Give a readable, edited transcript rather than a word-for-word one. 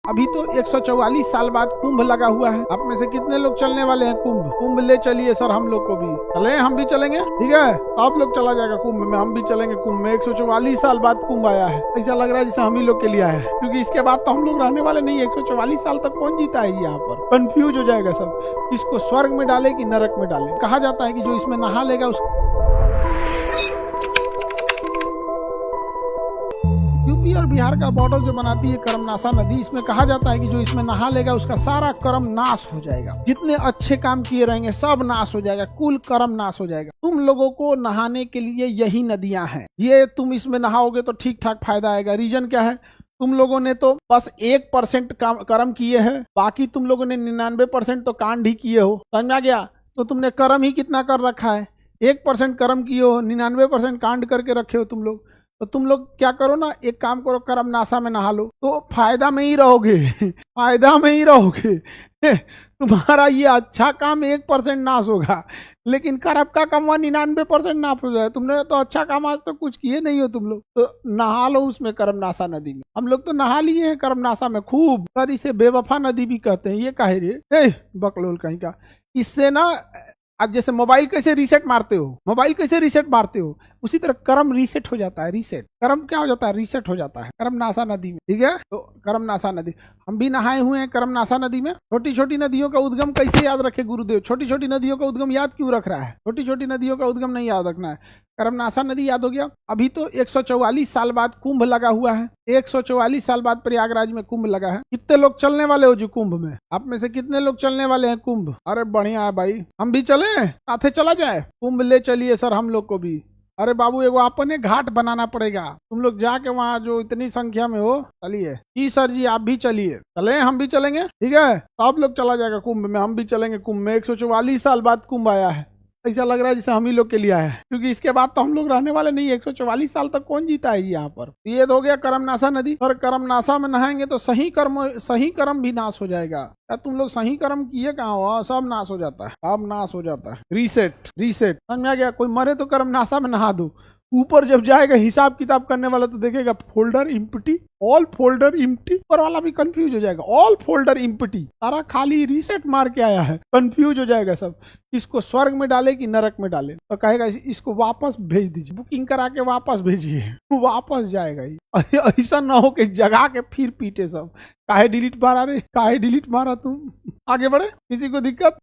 अभी तो 144 साल बाद कुंभ लगा हुआ है। आप में से कितने लोग चलने वाले हैं कुंभ? कुंभ ले चलिए सर, हम लोग को भी चले, हम भी चलेंगे, ठीक है? आप लोग चला जाएगा कुंभ में, हम भी चलेंगे कुंभ में। 144 साल बाद कुंभ आया है, ऐसा लग रहा है जैसे हम ही लोग के लिए आया है, क्योंकि इसके बाद तो हम लोग रहने वाले नहीं। 144 साल तक कौन जीता है यहाँ पर? कंफ्यूज हो जाएगा सब। इसको स्वर्ग में डाले कि नरक में डाले? कहा जाता है कि जो इसमें नहा लेगा उसको। यूपी और बिहार का बॉर्डर जो बनाती है कर्मनासा नदी, इसमें कहा जाता है कि जो इसमें नहा लेगा उसका सारा कर्म नाश हो जाएगा। जितने अच्छे काम किए रहेंगे सब नाश हो जाएगा, कुल कर्म नाश हो जाएगा। तुम लोगों को नहाने के लिए यही नदियां हैं। ये तुम इसमें नहाओगे तो ठीक ठाक फायदा आएगा। रीजन क्या है? तुम लोगों ने तो बस 1% कर्म किए हैं, बाकी तुम लोगों ने 99% तो कांड ही किए हो। समझ गया? तो तुमने कर्म ही कितना कर रखा है? 1% कर्म किए हो, 99% कांड करके रखे हो तुम लोग। तो तुम लोग क्या करो ना, एक काम करो, कर्म नासा में नहा लो, तो फायदा में ही रहोगे फायदा में ही रहोगे तुम्हारा ये अच्छा काम 1% नाश होगा, लेकिन कर्म का कमवा 99% नाश हो जाए। तुमने तो अच्छा काम आज तो कुछ किए नहीं हो तुम लोग, तो नहा लो उसमें, कर्मनासा नदी में। हम लोग तो नहा लिए हैं कर्मनासा में खूब। सर इसे बेवफा नदी भी कहते हैं। ये काहे रे बकलोल कहीं का। इससे ना आज जैसे मोबाइल कैसे रीसेट मारते हो, मोबाइल कैसे रीसेट मारते हो, उसी तरह कर्म रीसेट हो जाता है। रीसेट कर्म क्या हो जाता है? रीसेट हो जाता है कर्मनासा नदी में, ठीक है? तो कर्मनासा नदी हम भी नहाए हुए हैं कर्मनासा नदी में। छोटी छोटी नदियों का उद्गम कैसे याद रखे गुरुदेव? छोटी छोटी नदियों का उद्गम याद क्यों रख रहा है? छोटी छोटी नदियों का उद्गम नहीं याद रखना है, कर्मनासा नदी याद हो गया। अभी तो 144 साल बाद कुंभ लगा हुआ है। 144 साल बाद प्रयागराज में कुंभ लगा है। कितने लोग चलने वाले हो जी कुंभ में? आप में से कितने लोग चलने वाले हैं कुंभ? अरे बढ़िया है भाई, हम भी चले, साथे चला जाए कुंभ। ले चलिए सर, हम लोग को भी। अरे बाबू एगो अपने घाट बनाना पड़ेगा, तुम लोग जाके वहाँ जो इतनी संख्या में हो, चलिए। जी सर जी, आप भी चलिए। चले, हम भी चलेंगे, ठीक है? तो आप लोग चला जाएगा कुंभ में, हम भी चलेंगे कुंभ में। 144 साल बाद कुंभ आया है, ऐसा लग रहा है जैसे हम ही लोग के लिए आया है, क्योंकि इसके बाद तो हम लोग रहने वाले नहीं। 144 साल तक कौन जीता है यहाँ पर? ये हो गया कर्मनासा नदी। और कर्मनासा में नहाएंगे तो सही कर्म भी नाश हो जाएगा। क्या तुम लोग सही कर्म किए कहाँ हो? सब नाश हो जाता है, सब नाश हो जाता है। रीसेट रीसेट, समझ में आ गया? कोई मरे तो कर्मनासा में नहा दो, ऊपर जब जाएगा हिसाब किताब करने वाला तो देखेगा folder empty, all folder empty. ऊपर वाला भी कंफ्यूज हो जाएगा, ऑल फोल्डर इम्प्टी, सारा खाली रीसेट मार के आया है, कंफ्यूज हो जाएगा सब। इसको स्वर्ग में डाले कि नरक में डाले? तो कहेगा इसको वापस भेज दीजिए, बुकिंग करा के वापस भेजिए, वापस जाएगा ही। ऐसा ना हो कि जगा के फिर पीटे सब, काहे डिलीट मारा रे, काहे डिलीट मारा तुम। आगे बढ़े, किसी को दिक्कत?